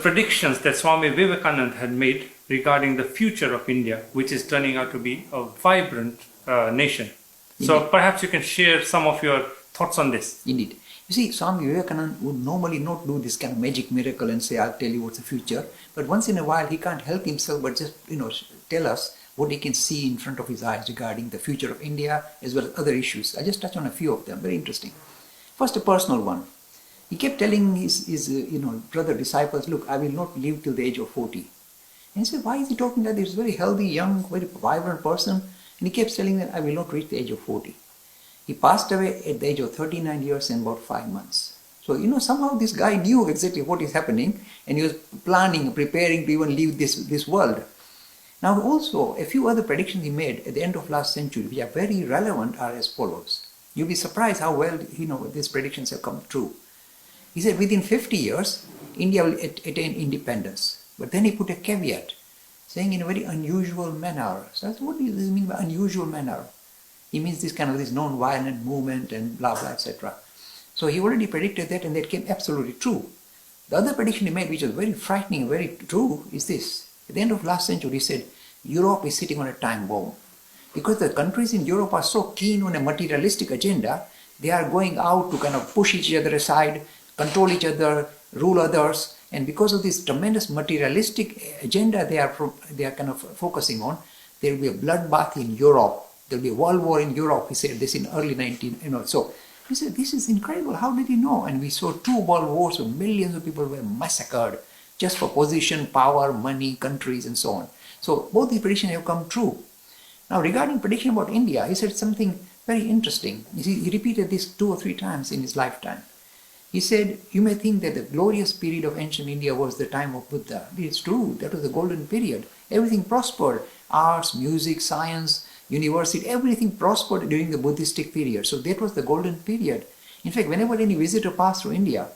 predictions that Swami Vivekananda had made regarding the future of India, which is turning out to be a vibrant nation. Indeed. So perhaps you can share some of your thoughts on this. Indeed. You see, Swami Vivekananda would normally not do this kind of magic miracle and say, I'll tell you what's the future. But once in a while, he can't help himself but just, tell us what he can see in front of his eyes regarding the future of India as well as other issues. I'll just touch on a few of them, very interesting. First, a personal one. He kept telling his brother disciples, look, I will not live till the age of 40. And he said, why is he talking like this? Very healthy, young, very vibrant person. And he kept telling them, I will not reach the age of 40. He passed away at the age of 39 years and about 5 months. So, somehow this guy knew exactly what is happening and he was planning, preparing to even leave this world. Now also, a few other predictions he made at the end of last century, which are very relevant, are as follows. You'll be surprised how well, these predictions have come true. He said within 50 years, India will attain independence. But then he put a caveat, saying in a very unusual manner. So I said, what does this mean by unusual manner? He means this non-violent movement and blah, blah, etc. So he already predicted that and that came absolutely true. The other prediction he made, which was very frightening, very true, is this. At the end of last century, he said, Europe is sitting on a time bomb. Because the countries in Europe are so keen on a materialistic agenda, they are going out to push each other aside, control each other, rule others. And because of this tremendous materialistic agenda they are focusing on, there will be a bloodbath in Europe. There will be a world war in Europe, he said this in early 19... So he said, this is incredible. How did he know? And we saw 2 world wars where millions of people were massacred just for position, power, money, countries, and so on. So both the predictions have come true. Now regarding prediction about India, he said something very interesting. He repeated this 2 or 3 times in his lifetime. He said, you may think that the glorious period of ancient India was the time of Buddha. It's true, that was the golden period. Everything prospered. Arts, music, science, university, everything prospered during the Buddhistic period. So that was the golden period. In fact, whenever any visitor passed through India,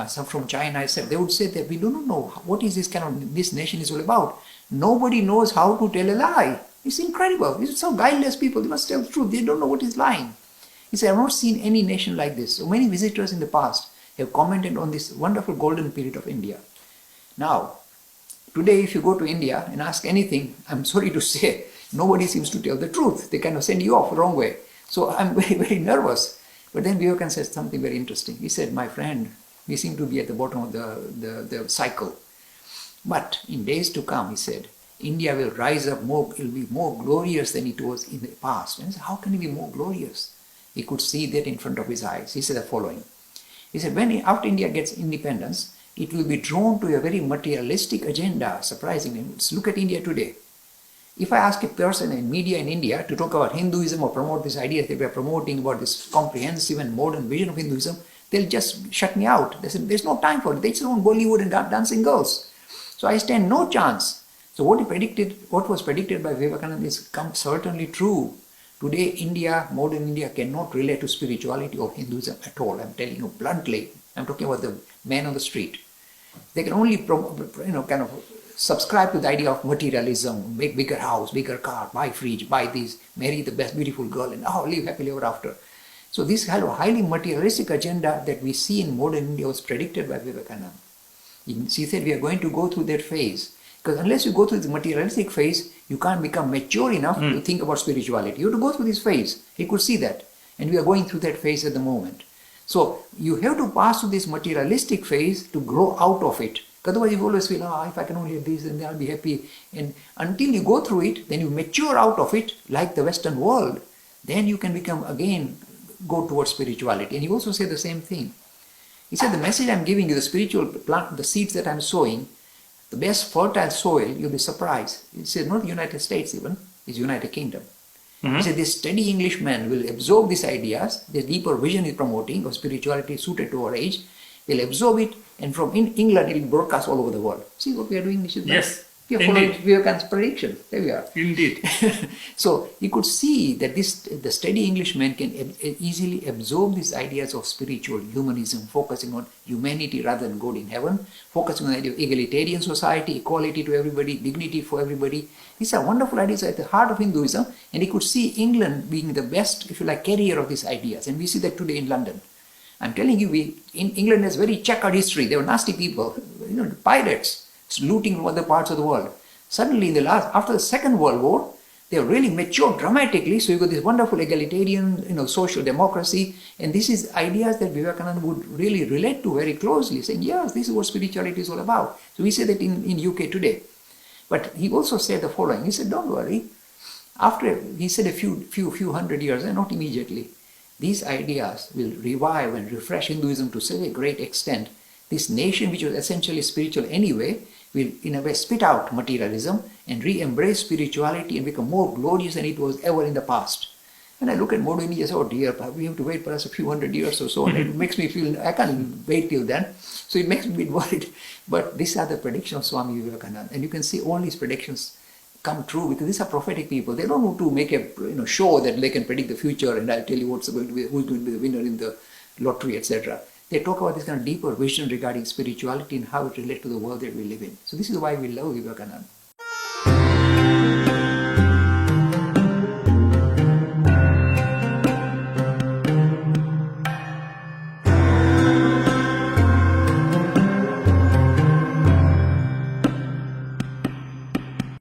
some from China, they would say that we do not know what is this nation is all about. Nobody knows how to tell a lie. It's incredible. These are so guileless people. They must tell the truth. They don't know what is lying. He said, I have not seen any nation like this. So many visitors in the past have commented on this wonderful golden period of India. Now, today if you go to India and ask anything, I'm sorry to say, nobody seems to tell the truth. They send you off the wrong way. So I'm very, very nervous. But then Vivekananda said something very interesting. He said, my friend, we seem to be at the bottom of the cycle. But in days to come, he said, India will rise up more, it will be more glorious than it was in the past. And he said, how can it be more glorious? He could see that in front of his eyes. He said the following. He said, after India gets independence, it will be drawn to a very materialistic agenda, surprisingly. Look at India today. If I ask a person in media in India to talk about Hinduism or promote this idea that we are promoting about this comprehensive and modern vision of Hinduism, they'll just shut me out. They said, there's no time for it. They just want Bollywood and dancing girls. So I stand no chance. So what was predicted by Vivekananda is certainly true. Today, modern India cannot relate to spirituality or Hinduism at all. I'm telling you bluntly. I'm talking about the man on the street. They can only, subscribe to the idea of materialism, make bigger house, bigger car, buy fridge, buy this, marry the best beautiful girl, and live happily ever after. So this highly materialistic agenda that we see in modern India was predicted by Vivekananda. He said we are going to go through that phase. Because unless you go through the materialistic phase, you can't become mature enough to think about spirituality. You have to go through this phase. He could see that. And we are going through that phase at the moment. So you have to pass through this materialistic phase to grow out of it. Otherwise you always feel, if I can only have this, then I'll be happy. And until you go through it, then you mature out of it, like the Western world. Then you can go towards spirituality. And he also said the same thing. He said, the message I'm giving you, the spiritual plant, the seeds that I'm sowing, the best fertile soil, you'll be surprised. He said, not the United States even, it's United Kingdom. He said, this steady Englishman will absorb these ideas, the deeper vision he's promoting of spirituality suited to our age, will absorb it, and from England it will broadcast all over the world. See what we are doing? Yes. We are following Vivekananda's prediction. There we are. Indeed. So you could see that the steady Englishman can easily absorb these ideas of spiritual humanism, focusing on humanity rather than God in heaven, focusing on the idea of egalitarian society, equality to everybody, dignity for everybody. These are wonderful ideas at the heart of Hinduism, and he could see England being the best, if you like, carrier of these ideas. And we see that today in London. I'm telling you, England has very checkered history. They were nasty people, pirates, looting from other parts of the world. Suddenly, after the Second World War, they have really matured dramatically. So you got this wonderful egalitarian, social democracy, and this is ideas that Vivekananda would really relate to very closely, saying, yes, this is what spirituality is all about. So we say that in UK today. But he also said the following. He said, don't worry. After, he said a few hundred years, and not immediately, these ideas will revive and refresh Hinduism to such a great extent. This nation, which was essentially spiritual anyway, will in a way spit out materialism and re-embrace spirituality and become more glorious than it was ever in the past. And I look at modern India and say, oh dear, we have to wait perhaps a few hundred years or so, and it makes me feel, I can't wait till then. So it makes me a bit worried. But these are the predictions of Swami Vivekananda. And you can see all these predictions come true because these are prophetic people. They don't want to make a show that they can predict the future and I'll tell you who's going to be the winner in the lottery, etc. They talk about this kind of deeper vision regarding spirituality and how it relates to the world that we live in. So this is why we love Vivekananda.